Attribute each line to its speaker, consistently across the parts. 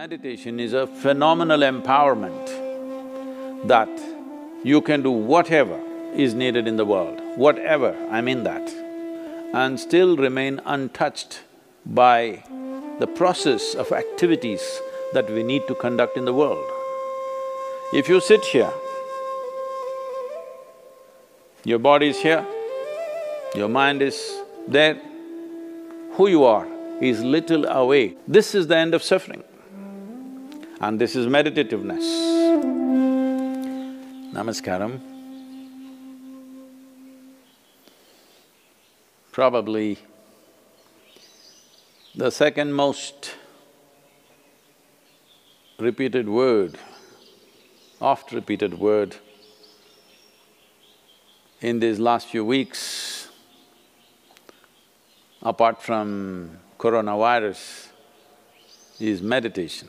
Speaker 1: Meditation is a phenomenal empowerment that you can do whatever is needed in the world, whatever, I mean that, and still remain untouched by the process of activities that we need to conduct in the world. If you sit here, your body is here, your mind is there, who you are is little away. This is the end of suffering, and this is meditativeness. Namaskaram. Probably the second most repeated word, oft-repeated word in these last few weeks, apart from coronavirus, is meditation.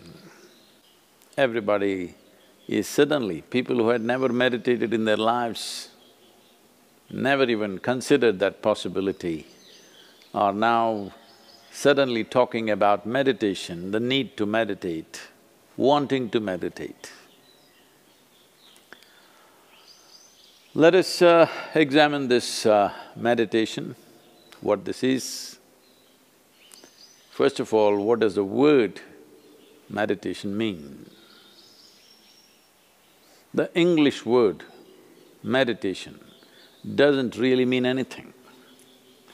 Speaker 1: Everybody is suddenly, people who had never meditated in their lives, never even considered that possibility, are now suddenly talking about meditation, the need to meditate, wanting to meditate. Let us examine this meditation, what this is. First of all, what does the word meditation mean? The English word meditation doesn't really mean anything,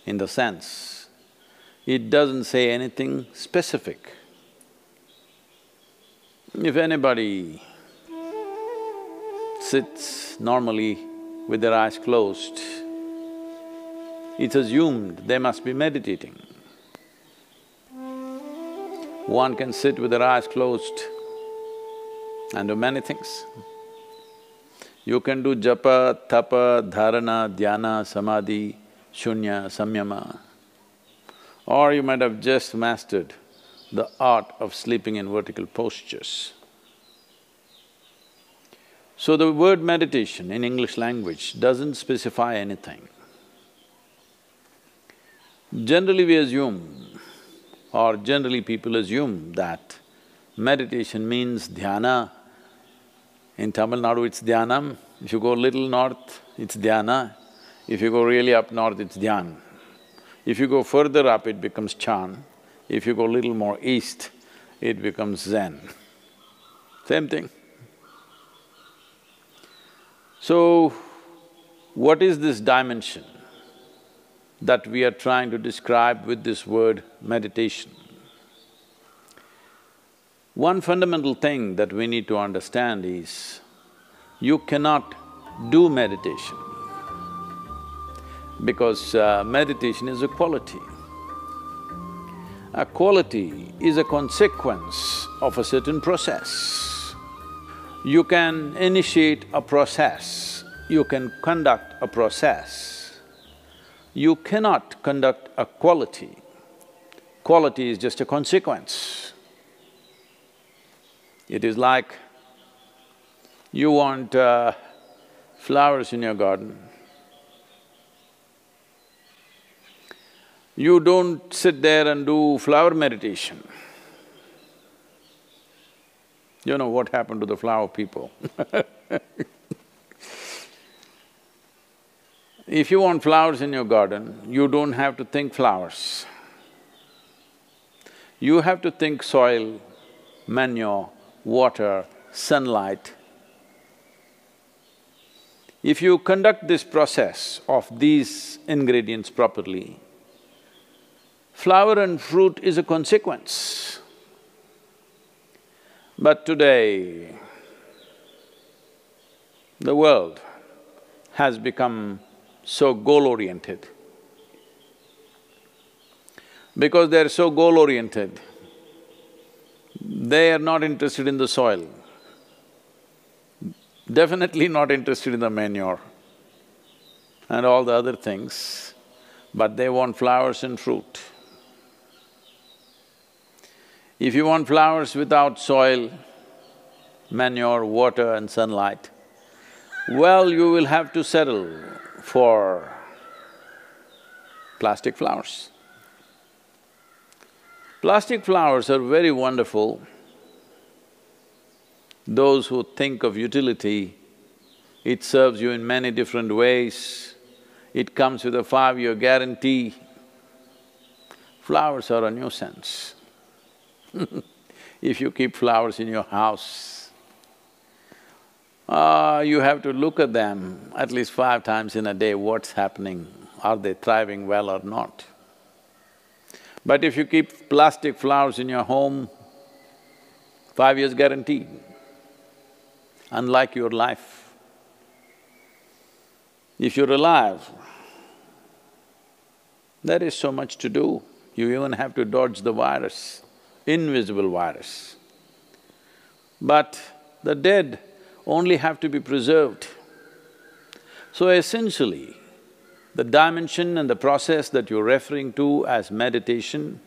Speaker 1: in the sense, it doesn't say anything specific. If anybody sits normally with their eyes closed, it's assumed they must be meditating. One can sit with their eyes closed and do many things. You can do japa, tapa, dharana, dhyana, samadhi, shoonya, samyama. Or you might have just mastered the art of sleeping in vertical postures. So the word meditation in English language doesn't specify anything. Generally we assume, or generally people assume that meditation means dhyana. In Tamil Nadu it's dhyanam, if you go little north it's dhyana, if you go really up north it's dhyan. If you go further up it becomes chan, if you go little more east it becomes zen. Same thing. So, what is this dimension that we are trying to describe with this word meditation? One fundamental thing that we need to understand is, you cannot do meditation because meditation is a quality. A quality is a consequence of a certain process. You can initiate a process, you can conduct a process. You cannot conduct a quality. Quality is just a consequence. It is like you want flowers in your garden. You don't sit there and do flower meditation. You know what happened to the flower people If you want flowers in your garden, you don't have to think flowers. You have to think soil, manure, water, sunlight. If you conduct this process of these ingredients properly, flower and fruit is a consequence. But today, the world has become so goal-oriented. Because they're so goal-oriented, they are not interested in the soil, definitely not interested in the manure and all the other things, but they want flowers and fruit. If you want flowers without soil, manure, water and sunlight, well, you will have to settle for plastic flowers. Plastic flowers are very wonderful Those who think of utility, it serves you in many different ways. It comes with a 5-year guarantee. Flowers are a nuisance. If you keep flowers in your house, you have to look at them at least 5 times in a day, what's happening, are they thriving well or not? But if you keep plastic flowers in your home, 5 years guarantee, unlike your life. If you're alive, there is so much to do. You even have to dodge the virus, invisible virus. But the dead only have to be preserved. So essentially, the dimension and the process that you're referring to as meditation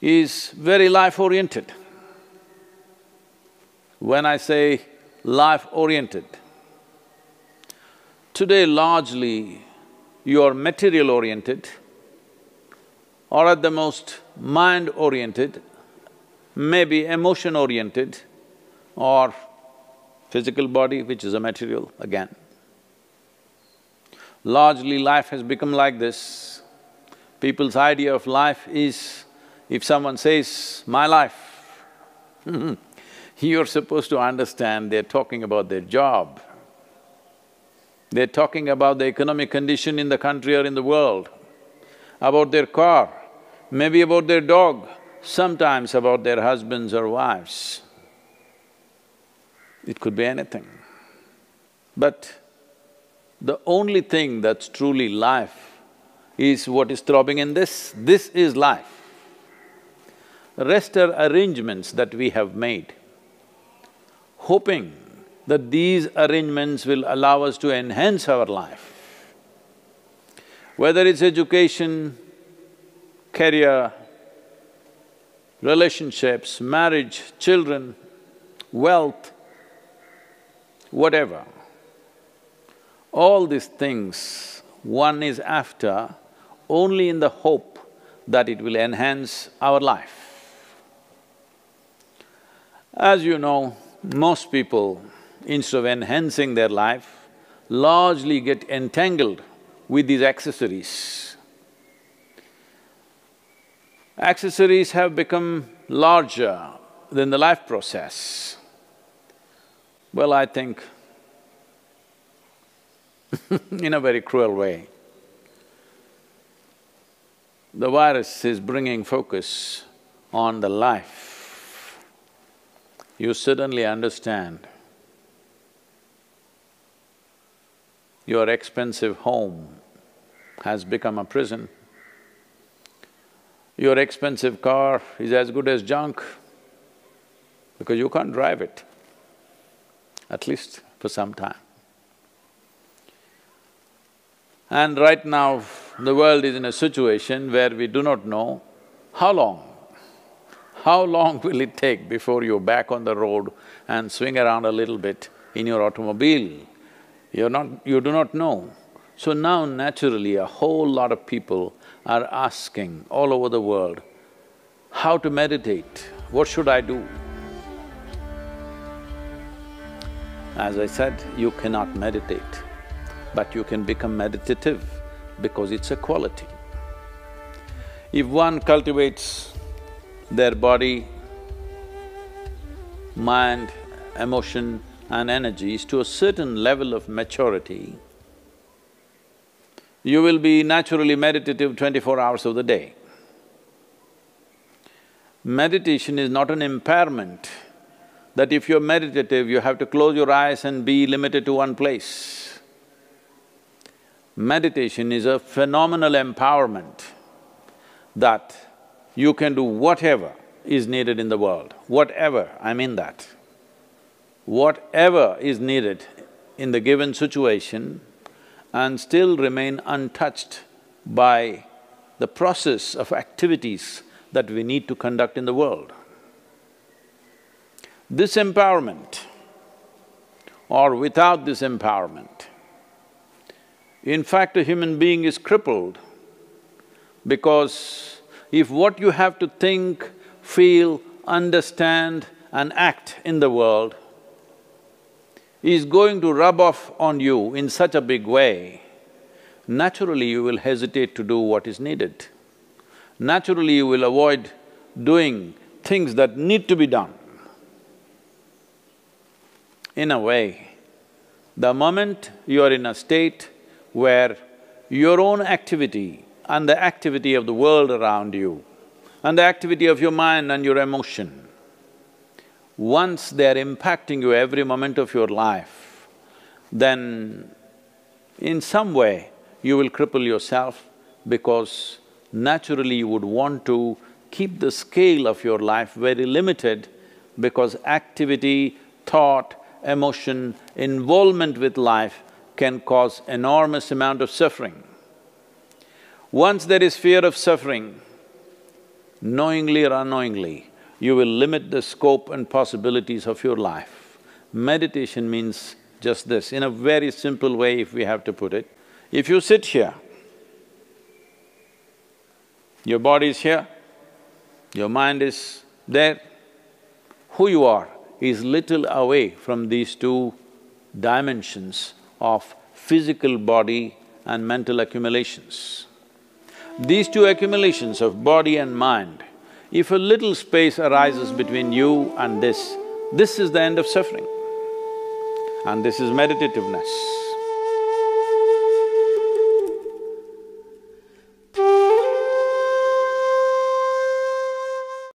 Speaker 1: is very life-oriented. When I say life-oriented, today largely you're material-oriented or at the most mind-oriented, maybe emotion-oriented or physical body, which is a material again. Largely life has become like this. People's idea of life is, if someone says, "my life," you're supposed to understand they're talking about their job. They're talking about the economic condition in the country or in the world, about their car, maybe about their dog, sometimes about their husbands or wives. It could be anything. But the only thing that's truly life is what is throbbing in this. This is life. The rest are arrangements that we have made, hoping that these arrangements will allow us to enhance our life. Whether it's education, career, relationships, marriage, children, wealth, whatever. All these things one is after only in the hope that it will enhance our life. As you know, most people, instead of enhancing their life, largely get entangled with these accessories. Accessories have become larger than the life process. Well, I think in a very cruel way, the virus is bringing focus on the life. You suddenly understand your expensive home has become a prison. Your expensive car is as good as junk because you can't drive it, at least for some time. And right now, the world is in a situation where we do not know how long will it take before you're back on the road and swing around a little bit in your automobile? You do not know. So now naturally a whole lot of people are asking all over the world, how to meditate, what should I do? As I said, you cannot meditate, but you can become meditative because it's a quality. If one cultivates their body, mind, emotion and energies to a certain level of maturity, you will be naturally meditative 24 hours of the day. Meditation is not an impairment that if you're meditative, you have to close your eyes and be limited to one place. Meditation is a phenomenal empowerment that you can do whatever is needed in the world, whatever, I mean that. Whatever is needed in the given situation and still remain untouched by the process of activities that we need to conduct in the world. This empowerment or without this empowerment, in fact a human being is crippled because if what you have to think, feel understand and act in the world is going to rub off on you in such a big way, naturally you will hesitate to do what is needed. Naturally you will avoid doing things that need to be done. In a way, the moment you are in a state where your own activity and the activity of the world around you and the activity of your mind and your emotion, once they are impacting you every moment of your life, then in some way you will cripple yourself because naturally you would want to keep the scale of your life very limited because activity, thought, emotion, involvement with life can cause enormous amount of suffering. Once there is fear of suffering, knowingly or unknowingly, you will limit the scope and possibilities of your life. Meditation means just this, in a very simple way if we have to put it. If you sit here, your body is here, your mind is there, who you are is little away from these two dimensions of physical body and mental accumulations. These two accumulations of body and mind, if a little space arises between you and this is the end of suffering. And this is meditativeness.